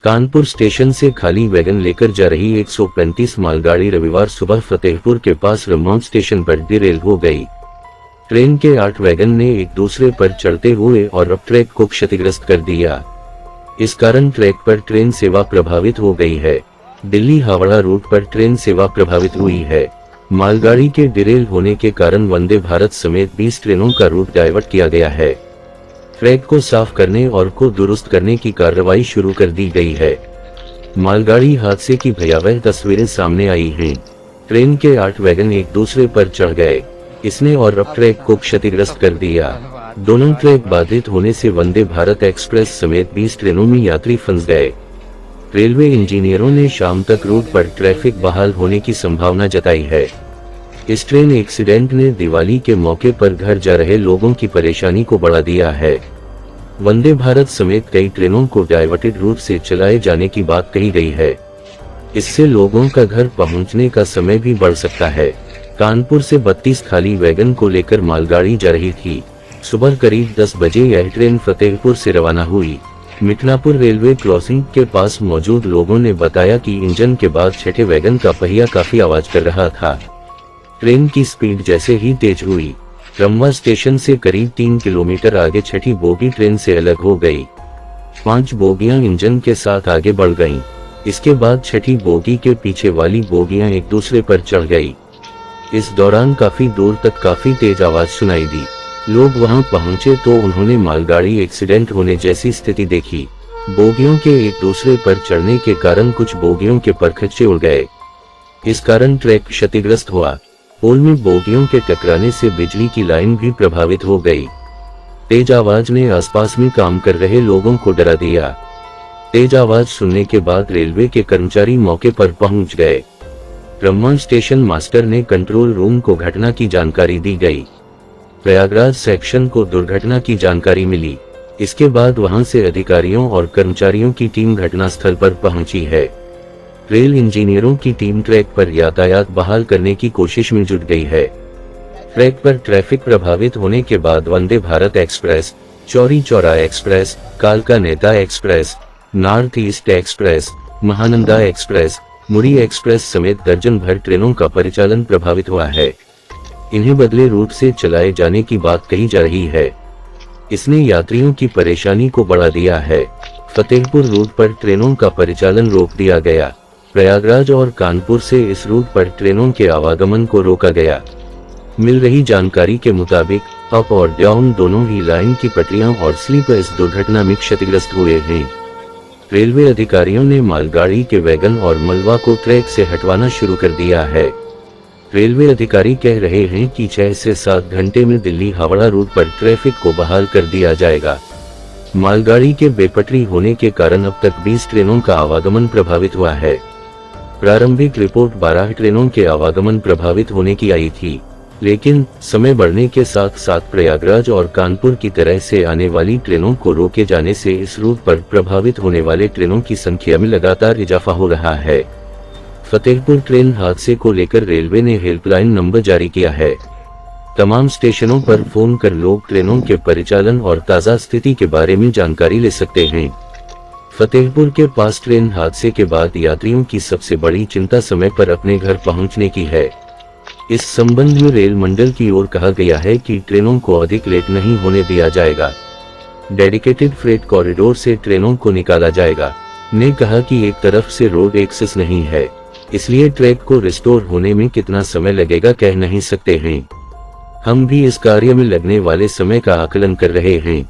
Kanpur station से खाली wagon लेकर जा रही 135 मालगाड़ी रविवार सुबह फतेहपुर के पास रमौन स्टेशन पर डिरेल हो गई। ट्रेन के 8 वैगन ने एक दूसरे पर चढ़ते हुए और अब ट्रैक को क्षतिग्रस्त कर दिया। इस कारण ट्रैक पर ट्रेन सेवा प्रभावित हो गई है। दिल्ली हावड़ा रूट पर ट्रेन सेवा प्रभावित हुई है। मालगाड़ी के डिरेल होने के कारण वंदे भारत समेत 20 ट्रेनों का रूट डाइवर्ट किया गया है। ट्रैक को साफ करने और को दुरुस्त करने की कार्रवाई शुरू कर दी गई है। मालगाड़ी हादसे की भयावह तस्वीरें सामने आई हैं। ट्रेन के 8 वैगन एक दूसरे पर चढ़ गए, इसने और अब ट्रैक को क्षतिग्रस्त कर दिया। दोनों ट्रैक बाधित होने से वंदे भारत एक्सप्रेस समेत 20 ट्रेनों में यात्री फंस गए। रेलवे इंजीनियरों ने शाम तक रूट पर ट्रैफिक बहाल होने की संभावना जताई है। इस ट्रेन एक्सीडेंट ने दिवाली के मौके पर घर जा रहे लोगों की परेशानी को बढ़ा दिया है। वंदे भारत समेत कई ट्रेनों को डाइवर्टेड रूट से चलाए जाने की बात कही गई है। इससे लोगों का घर पहुंचने का समय भी बढ़ सकता है। कानपुर से 32 खाली वैगन को लेकर मालगाड़ी जा रही थी। सुबह करीब 10 बजे यह ट्रेन फतेहपुर से रवाना हुई। मिठनापुर रेलवे क्रॉसिंग के पास मौजूद लोगों ने बताया कि इंजन के बाद छठे वैगन का पहिया काफी आवाज कर रहा था। ट्रेन की स्पीड जैसे ही तेज हुई, रमवा स्टेशन से करीब 3 किलोमीटर आगे छठी बोगी ट्रेन से अलग हो गई। 5 बोगियां इंजन के साथ आगे बढ़ गईं। इसके बाद छठी बोगी के पीछे वाली बोगियां एक दूसरे पर चढ़ गई। इस दौरान काफी दूर तक काफी तेज आवाज सुनाई दी। लोग वहां पहुंचे तो उन्होंने मालगाड़ी एक्सीडेंट होने जैसी स्थिति देखी। बोगियों के एक दूसरे पर चढ़ने के कारण कुछ बोगियों के परखच्चे उड़ गए। इस कारण ट्रैक क्षतिग्रस्त हुआ। पोल में बोगियों के टकराने से बिजली की लाइन भी प्रभावित हो गई। तेज आवाज ने आसपास में काम कर रहे लोगों को डरा दिया। तेज आवाज सुनने के बाद रेलवे के कर्मचारी मौके पर पहुंच गए। रमौन स्टेशन मास्टर ने कंट्रोल रूम को घटना की जानकारी दी गई। प्रयागराज सेक्शन को दुर्घटना की जानकारी मिली। इसके बाद वहां से अधिकारियों और कर्मचारियों की टीम घटनास्थल पर पहुंची है। रेल इंजीनियरों की टीम ट्रैक पर यातायात बहाल करने की कोशिश में जुट गई है। ट्रैक पर ट्रैफिक प्रभावित होने के बाद वंदे भारत एक्सप्रेस, चौरी चौरा एक्सप्रेस, कालका नेता express, north east express, Mahananda express, Muri express समेत दर्जन भर ट्रेनों का परिचालन प्रभावित हुआ है। इन्हें बदले रूट से चलाए जाने की बात कही जा रही है। इसने यात्रियों की परेशानी को बढ़ा दिया है। फतेहपुर रूट पर ट्रेनों का परिचालन रोक दिया गया। प्रयागराज और कानपुर से इस रूट पर ट्रेनों के आवागमन को रोका गया। मिल रही जानकारी के मुताबिक अप और डाउन दोनों ही लाइन की पटरियां और स्लीपर इस दुर्घटना में क्षतिग्रस्त हुए हैं। रेलवे अधिकारियों ने मालगाड़ी के वैगन और मलबा को ट्रैक से हटवाना शुरू कर दिया है। रेलवे अधिकारी कह रहे हैं कि 6 से 7 घंटे में दिल्ली हावड़ा रूट पर ट्रैफिक को बहाल कर दिया जाएगा। मालगाड़ी के बेपटरी होने के कारण अब तक 20 ट्रेनों का आवागमन प्रभावित हुआ है। प्रारंभिक रिपोर्ट 12 ट्रेनों के आवागमन प्रभावित होने की आई थी, लेकिन समय बढ़ने के साथ साथ प्रयागराज और कानपुर की तरह से आने वाली ट्रेनों को रोके जाने से इस रूट पर प्रभावित होने वाले ट्रेनों की संख्या में लगातार इजाफा हो रहा है। फतेहपुर ट्रेन हादसे को लेकर रेलवे ने हेल्पलाइन नंबर जारी किया है। तमाम स्टेशनों पर फोन कर लोग ट्रेनों के परिचालन और ताज़ा स्थिति के बारे में जानकारी ले सकते हैं। फतेहपुर के पास ट्रेन हादसे के बाद यात्रियों की सबसे बड़ी चिंता समय पर अपने घर पहुंचने की है। इस संबंध में रेल मंडल की ओर कहा गया है कि ट्रेनों को अधिक लेट नहीं होने दिया जाएगा। डेडिकेटेड फ्रेट कॉरिडोर से ट्रेनों को निकाला जाएगा। ने कहा कि एक तरफ से रोड एक्सेस नहीं है, इसलिए ट्रैक को रिस्टोर होने में कितना समय लगेगा कह नहीं सकते हैं। हम भी इस कार्य में लगने वाले समय का आकलन कर रहे हैं।